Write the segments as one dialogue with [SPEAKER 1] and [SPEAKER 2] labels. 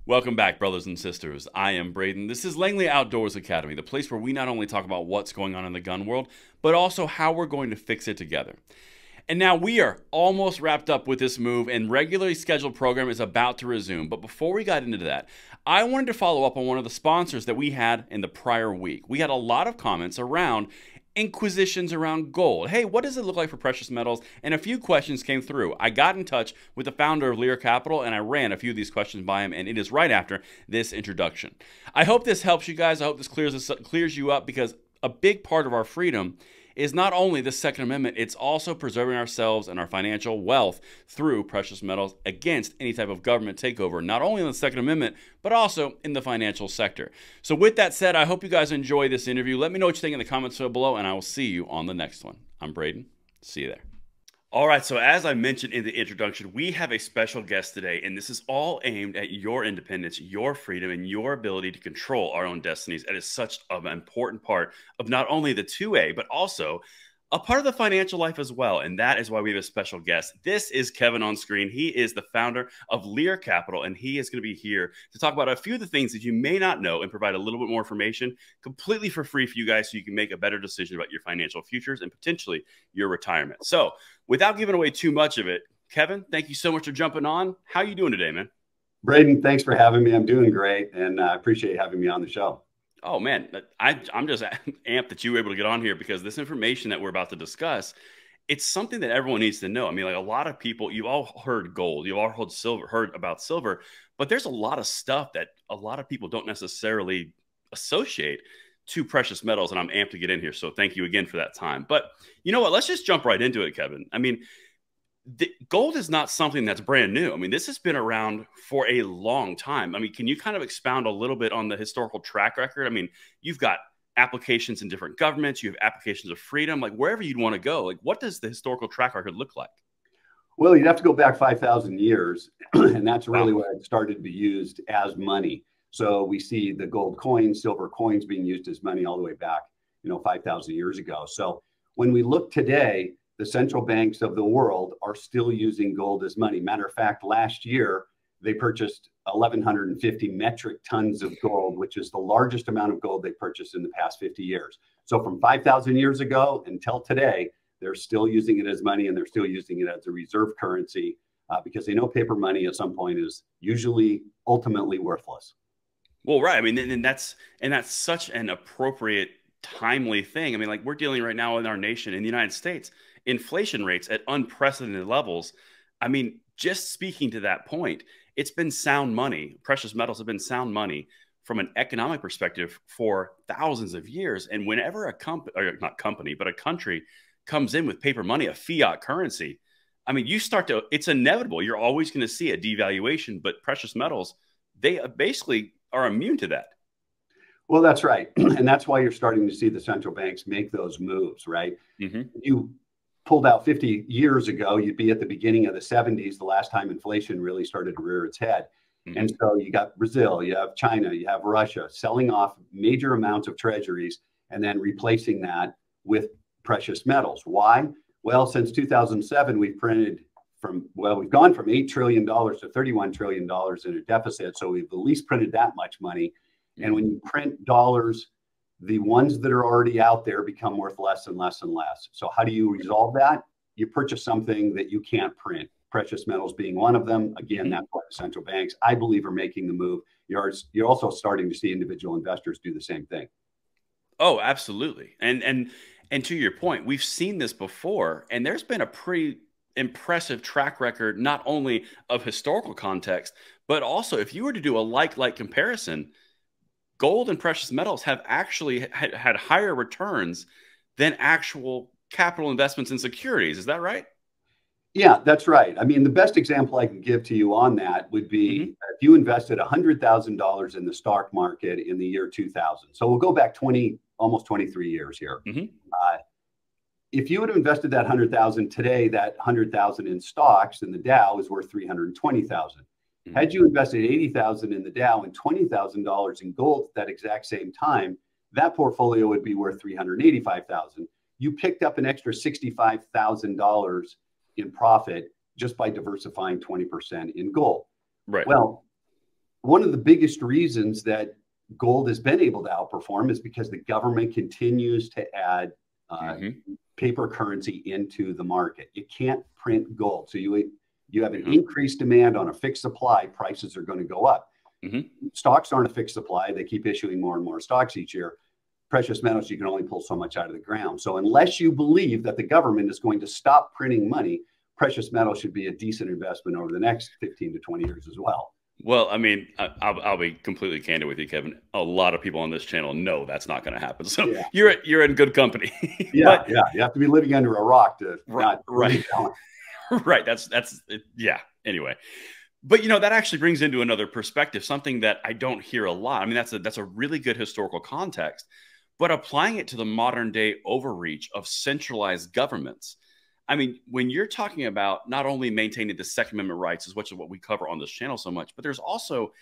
[SPEAKER 1] Welcome back, brothers and sisters. I am Braden. This is Langley Outdoors Academy, the place where we not only talk about what's going on in the gun world, but also how we're going to fix it together. And now we are almost wrapped up with this move, and regularly scheduled program is about to resume. But before we got into that, I wanted to follow up on one of the sponsors that we had in the prior week. We had a lot of comments around inquisitions around gold. Hey, what does it look like for precious metals? And a few questions came through. I got in touch with the founder of Lear Capital and I ran a few of these questions by him, and it is right after this introduction. I hope this helps you guys. I hope this clears you up, because a big part of our freedom is not only the Second Amendment, it's also preserving ourselves and our financial wealth through precious metals against any type of government takeover, not only in the Second Amendment, but also in the financial sector. So with that said, I hope you guys enjoy this interview. Let me know what you think in the comments below, and I will see you on the next one. I'm Braden. See you there. All right, so as I mentioned in the introduction, we have a special guest today, and this is all aimed at your independence, your freedom, and your ability to control our own destinies. It is such an important part of not only the 2A, but also a part of the financial life as well, and that is why we have a special guest. This is Kevin on screen. He is the founder of Lear Capital, and he is going to be here to talk about a few of the things that you may not know and provide a little bit more information completely for free for you guys, so you can make a better decision about your financial futures and potentially your retirement. So without giving away too much of it, Kevin, thank you so much for jumping on. How are you doing today, man?
[SPEAKER 2] Braden, thanks for having me. I'm doing great, and I appreciate having me on the show.
[SPEAKER 1] Oh, man, I'm just amped that you were able to get on here, because this information that we're about to discuss, it's something that everyone needs to know. I mean, like, a lot of people, you've all heard gold, you've all heard about silver, but there's a lot of stuff that a lot of people don't necessarily associate to precious metals, and I'm amped to get in here. So thank you again for that time. But you know what? Let's just jump right into it, Kevin. I mean, gold is not something that's brand new. I mean, this has been around for a long time. I mean, can you kind of expound a little bit on the historical track record? I mean, you've got applications in different governments, you have applications of freedom, like wherever you'd want to go. Like, what does the historical track record look like?
[SPEAKER 2] Well, you'd have to go back 5,000 years, and that's really
[SPEAKER 1] Wow.
[SPEAKER 2] when it started to be used as money. So we see the gold coins, silver coins being used as money all the way back, 5,000 years ago. So when we look today, the central banks of the world are still using gold as money. Matter of fact, last year, they purchased 1,150 metric tons of gold, which is the largest amount of gold they purchased in the past 50 years. So from 5,000 years ago until today, they're still using it as money, and they're still using it as a reserve currency because they know paper money at some point is usually ultimately worthless.
[SPEAKER 1] Well, right. I mean, and that's such an appropriate, timely thing. I mean, like, we're dealing right now in our nation, in the United States, inflation rates at unprecedented levels. I mean, just speaking to that point, it's been sound money. Precious metals have been sound money from an economic perspective for thousands of years. And whenever a company, or not company, but a country comes in with paper money, a fiat currency, I mean, it's inevitable. You're always going to see a devaluation, but precious metals, they basically are immune to that.
[SPEAKER 2] Well, that's right. And that's why you're starting to see the central banks make those moves, right?
[SPEAKER 1] Mm-hmm.
[SPEAKER 2] You pulled out 50 years ago, you'd be at the beginning of the 70s, the last time inflation really started to rear its head.
[SPEAKER 1] Mm-hmm.
[SPEAKER 2] And so you got Brazil, you have China, you have Russia selling off major amounts of treasuries and then replacing that with precious metals. Why? Well, since 2007, we've gone from $8 trillion to $31 trillion in a deficit. So we've at least printed that much money. And when you print dollars, the ones that are already out there become worth less and less and less. So how do you resolve that? You purchase something that you can't print, precious metals being one of them. Again, that's why the central banks, I believe, are making the move. You're also starting to see individual investors do the same thing.
[SPEAKER 1] Oh, absolutely. And to your point, we've seen this before, and there's been a pretty impressive track record, not only of historical context, but also if you were to do a like comparison, gold and precious metals have actually had higher returns than actual capital investments in securities. Is that right?
[SPEAKER 2] Yeah, that's right. I mean, the best example I can give to you on that would be if you invested $100,000 in the stock market in the year 2000. So we'll go back almost 23 years here. If you would have invested that 100,000 today, that 100,000 in stocks in the Dow is worth 320,000. Had you invested 80,000 in the Dow and $20,000 in gold at that exact same time, that portfolio would be worth 385,000. You picked up an extra $65,000 in profit just by diversifying 20% in gold.
[SPEAKER 1] Right.
[SPEAKER 2] Well, one of the biggest reasons that gold has been able to outperform is because the government continues to add paper currency into the market. You can't print gold. So you have an increased demand on a fixed supply, prices are going to go up. Stocks aren't a fixed supply. They keep issuing more and more stocks each year. Precious metals, you can only pull so much out of the ground. So unless you believe that the government is going to stop printing money, precious metals should be a decent investment over the next 15 to 20 years as well.
[SPEAKER 1] Well, I mean, I'll be completely candid with you, Kevin. A lot of people on this channel know that's not going to happen. So yeah. you're in good company.
[SPEAKER 2] Yeah. You have to be living under a rock to not
[SPEAKER 1] right. Right. That's yeah. Anyway, but that actually brings into another perspective, something that I don't hear a lot. I mean, that's a really good historical context, but applying it to the modern day overreach of centralized governments. I mean, when you're talking about not only maintaining the Second Amendment rights, as much as what we cover on this channel so much, but there's also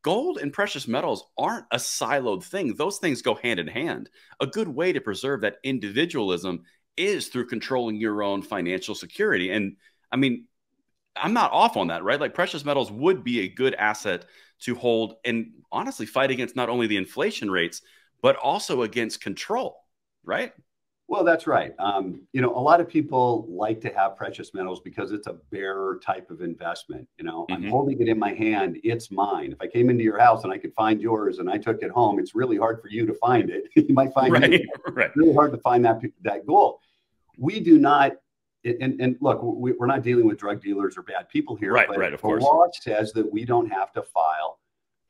[SPEAKER 1] gold and precious metals aren't a siloed thing. Those things go hand in hand. A good way to preserve that individualism is through controlling your own financial security. And I mean, I'm not off on that, right? Like precious metals would be a good asset to hold and honestly fight against not only the inflation rates, but also against control, right?
[SPEAKER 2] Well, that's right. A lot of people like to have precious metals because it's a bearer type of investment. I'm holding it in my hand. It's mine. If I came into your house and I could find yours and I took it home, it's really hard for you to find it. You might find it really hard to find that gold. We do not. And look, we're not dealing with drug dealers or bad people here.
[SPEAKER 1] Right, of course.
[SPEAKER 2] The law says that we don't have to file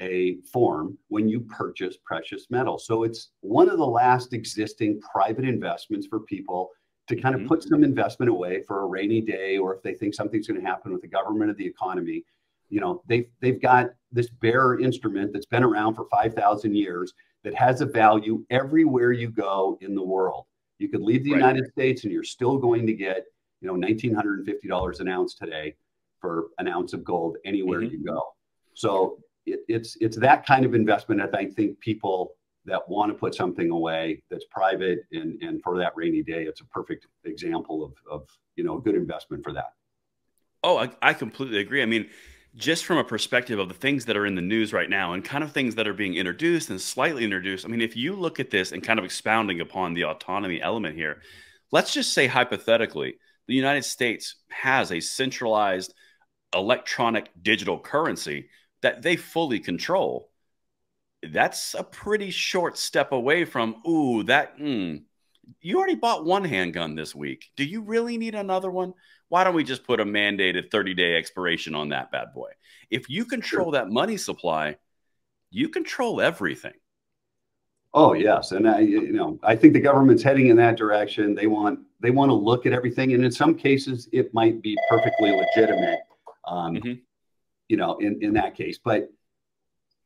[SPEAKER 2] a form when you purchase precious metals. So it's one of the last existing private investments for people to kind of put some investment away for a rainy day, or if they think something's going to happen with the government or the economy. They've got this bearer instrument that's been around for 5,000 years that has a value everywhere you go in the world. You could leave the United States and you're still going to get, $1,950 an ounce today for an ounce of gold anywhere you go. So it's that kind of investment that I think people that want to put something away that's private and for that rainy day, it's a perfect example of a good investment for that.
[SPEAKER 1] Oh, I completely agree. I mean, just from a perspective of the things that are in the news right now and kind of things that are being introduced and slightly introduced. I mean, if you look at this and kind of expounding upon the autonomy element here, let's just say hypothetically, the United States has a centralized electronic digital currency that they fully control. That's a pretty short step away from, you already bought one handgun this week. Do you really need another one? Why don't we just put a mandated 30-day expiration on that bad boy? If you control that money supply, you control everything.
[SPEAKER 2] Oh, yes. And I think the government's heading in that direction. They want to look at everything. And in some cases, it might be perfectly legitimate, in that case. But,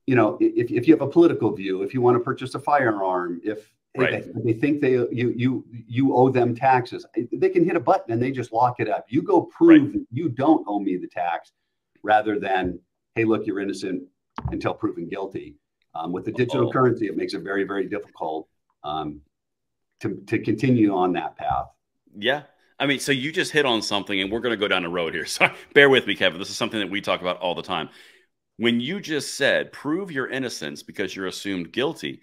[SPEAKER 2] if you have a political view, if you want to purchase a firearm, if they think you owe them taxes, they can hit a button and they just lock it up. You go prove that you don't owe me the tax rather than, hey, look, you're innocent until proven guilty. With the digital currency, it makes it very, very difficult to continue on that path.
[SPEAKER 1] Yeah. I mean, so you just hit on something, and we're going to go down a road here. So bear with me, Kevin. This is something that we talk about all the time. When you just said, prove your innocence because you're assumed guilty,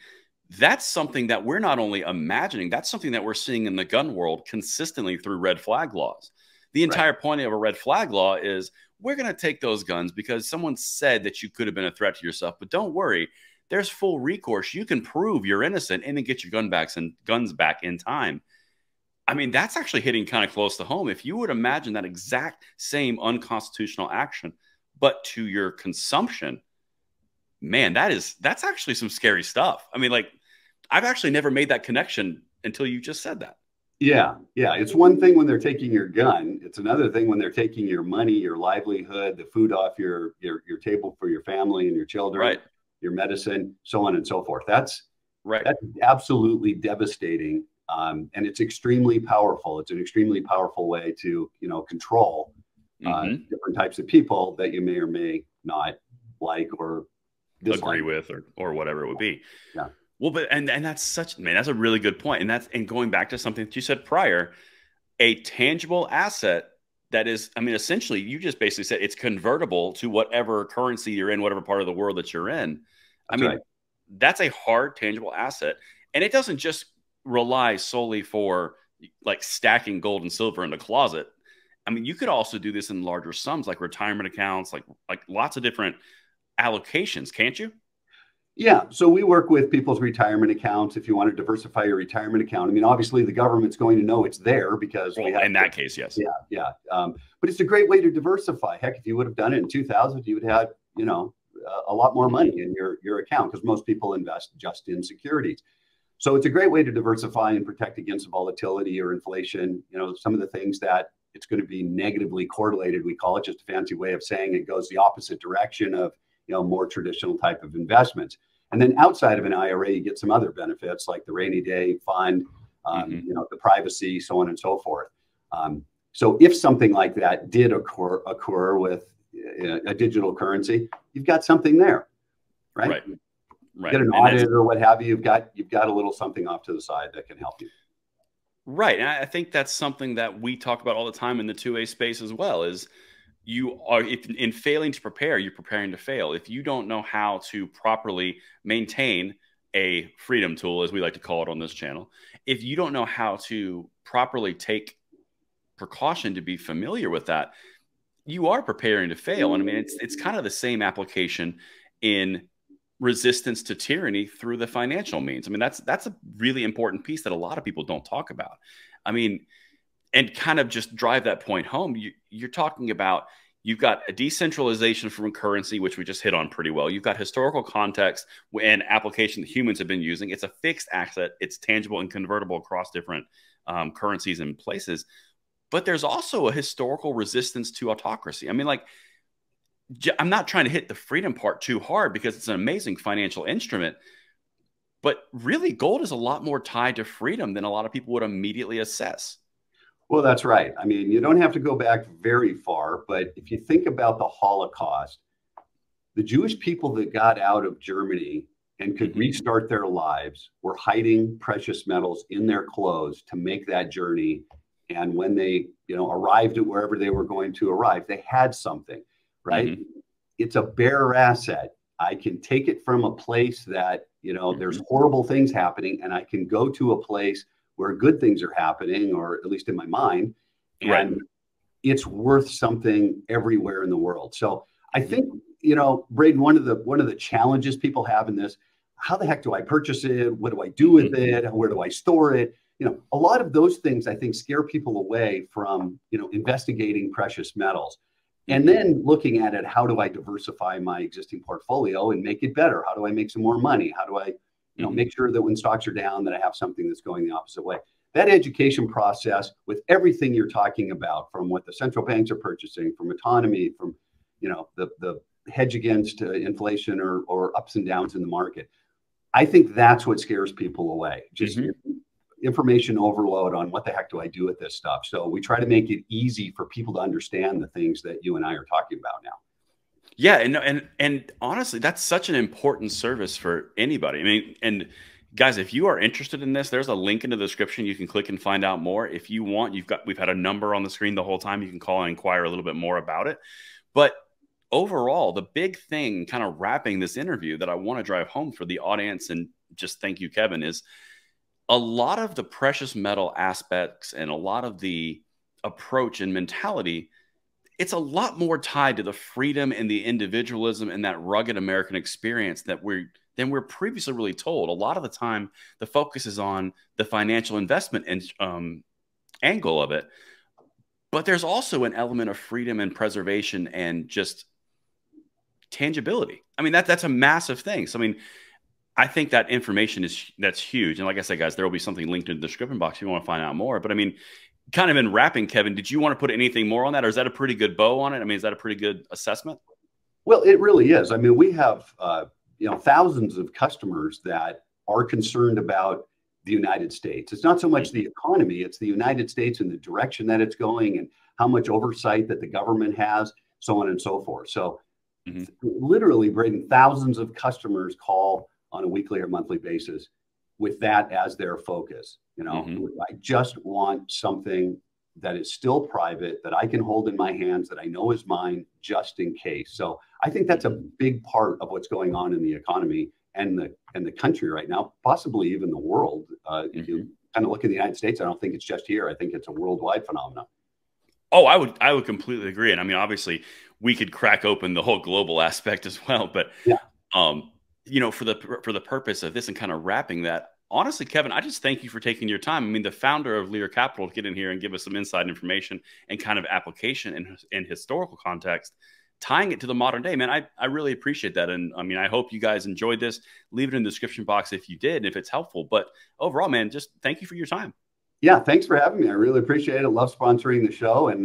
[SPEAKER 1] that's something that we're not only imagining, that's something that we're seeing in the gun world consistently through red flag laws. The entire point of a red flag law is we're going to take those guns because someone said that you could have been a threat to yourself. But don't worry, there's full recourse. You can prove you're innocent and then get your guns back in time. I mean, that's actually hitting kind of close to home. If you would imagine that exact same unconstitutional action, but to your consumption, man, that's actually some scary stuff. I mean, like, I've actually never made that connection until you just said that.
[SPEAKER 2] Yeah. It's one thing when they're taking your gun. It's another thing when they're taking your money, your livelihood, the food off your table for your family and your children, your medicine, so on and so forth. That's absolutely devastating. And it's extremely powerful. It's an extremely powerful way to, control different types of people that you may or may not like or dislike.
[SPEAKER 1] Agree with or whatever it would be.
[SPEAKER 2] Yeah.
[SPEAKER 1] Well, but and that's that's a really good point. And going back to something that you said prior, a tangible asset that is, I mean, essentially, you just basically said it's convertible to whatever currency you're in, whatever part of the world that you're in. I
[SPEAKER 2] That's
[SPEAKER 1] mean,
[SPEAKER 2] right.
[SPEAKER 1] that's a hard, tangible asset. And it doesn't just rely solely for like stacking gold and silver in the closet. I mean, you could also do this in larger sums, like retirement accounts, like lots of different allocations, can't you?
[SPEAKER 2] Yeah, so we work with people's retirement accounts. If you want to diversify your retirement account, I mean, obviously the government's going to know it's there because we
[SPEAKER 1] Well,
[SPEAKER 2] have
[SPEAKER 1] in
[SPEAKER 2] to,
[SPEAKER 1] that case, yes.
[SPEAKER 2] yeah, yeah. But it's a great way to diversify. Heck, if you would have done it in 2000, you would have had, a lot more money in your account because most people invest just in securities. So it's a great way to diversify and protect against volatility or inflation. Some of the things that it's going to be negatively correlated, we call it, just a fancy way of saying it goes the opposite direction of, more traditional type of investments. And then outside of an IRA, you get some other benefits like the rainy day fund, the privacy, so on and so forth. So if something like that did occur with a digital currency, you've got something there, right?
[SPEAKER 1] Right. Right.
[SPEAKER 2] Get an audit or what have you. You've got a little something off to the side that can help you.
[SPEAKER 1] Right. And I think that's something that we talk about all the time in the 2A space as well is you are, if in failing to prepare, you're preparing to fail. If you don't know how to properly maintain a freedom tool, as we like to call it on this channel, if you don't know how to properly take precaution to be familiar with that, you are preparing to fail. And I mean, it's kind of the same application in resistance to tyranny through the financial means. I mean, that's a really important piece that a lot of people don't talk about. I mean, and kind of just drive that point home, you're talking about you've got a decentralization from currency, which we just hit on pretty well. You've got historical context and application that humans have been using. It's a fixed asset. It's tangible and convertible across different currencies and places. But there's also a historical resistance to autocracy. I mean, like, I'm not trying to hit the freedom part too hard because it's an amazing financial instrument. But really, gold is a lot more tied to freedom than a lot of people would immediately assess.
[SPEAKER 2] Well, that's right. I mean, you don't have to go back very far, but if you think about the Holocaust, the Jewish people that got out of Germany and could restart their lives were hiding precious metals in their clothes to make that journey. And when they, arrived at wherever they were going to arrive, they had something, right? It's a bearer asset. I can take it from a place that, there's horrible things happening, and I can go to a place where good things are happening, or at least in my mind, and it's worth something everywhere in the world. So I think, Braden, one of the challenges people have in this, how the heck do I purchase it? What do I do with it? Where do I store it? A lot of those things I think scare people away from, investigating precious metals. And then looking at it, how do I diversify my existing portfolio and make it better? How do I make some more money? How do I, make sure that when stocks are down, that I have something that's going the opposite way? That education process, with everything you're talking about, from what the central banks are purchasing, from autonomy, from, the hedge against inflation or ups and downs in the market, I think that's what scares people away. Just information overload on what the heck do I do with this stuff. So we try to make it easy for people to understand the things that you and I are talking about now.
[SPEAKER 1] Yeah, and honestly, that's such an important service for anybody. I mean, and guys, if you are interested in this, there's a link in the description. You can click and find out more. If you want, we've had a number on the screen the whole time. You can call and inquire a little bit more about it. But overall, the big thing kind of wrapping this interview that I want to drive home for the audience, and just thank you, Kevin, is a lot of the precious metal aspects and a lot of the approach and mentality, it's a lot more tied to the freedom and the individualism and that rugged American experience than we're previously really told. A lot of the time, the focus is on the financial investment and angle of it. But there's also an element of freedom and preservation and just tangibility. I mean, that's a massive thing. So, I mean, I think that information that's huge. And like I said, guys, there will be something linked in the description box if you want to find out more. But I mean, kind of in wrapping, Kevin, did you want to put anything more on that? Or is that a pretty good bow on it? I mean, is that a pretty good assessment?
[SPEAKER 2] Well, it really is. I mean, we have, thousands of customers that are concerned about the United States. It's not so much the economy, it's the United States and the direction that it's going and how much oversight that the government has, so on and so forth. So literally, Braden, thousands of customers call on a weekly or monthly basis with that as their focus. I just want something that is still private, that I can hold in my hands, that I know is mine just in case. So I think that's a big part of what's going on in the economy and the country right now, possibly even the world. If you kind of look at the United States, I don't think it's just here. I think it's a worldwide phenomenon.
[SPEAKER 1] Oh, I would completely agree. And I mean, obviously, we could crack open the whole global aspect as well. But
[SPEAKER 2] Yeah.
[SPEAKER 1] for the purpose of this and kind of wrapping that, honestly, Kevin, I just thank you for taking your time. I mean, the founder of Lear Capital to get in here and give us some inside information and kind of application and historical context, tying it to the modern day, man. I really appreciate that. And I mean, I hope you guys enjoyed this. Leave it in the description box if you did, and if it's helpful. But overall, man, just thank you for your time.
[SPEAKER 2] Yeah, thanks for having me. I really appreciate it. Love sponsoring the show, and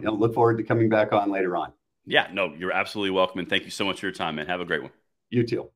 [SPEAKER 2] look forward to coming back on later on.
[SPEAKER 1] Yeah, no, you're absolutely welcome. And thank you so much for your time, man. Have a great one.
[SPEAKER 2] You too.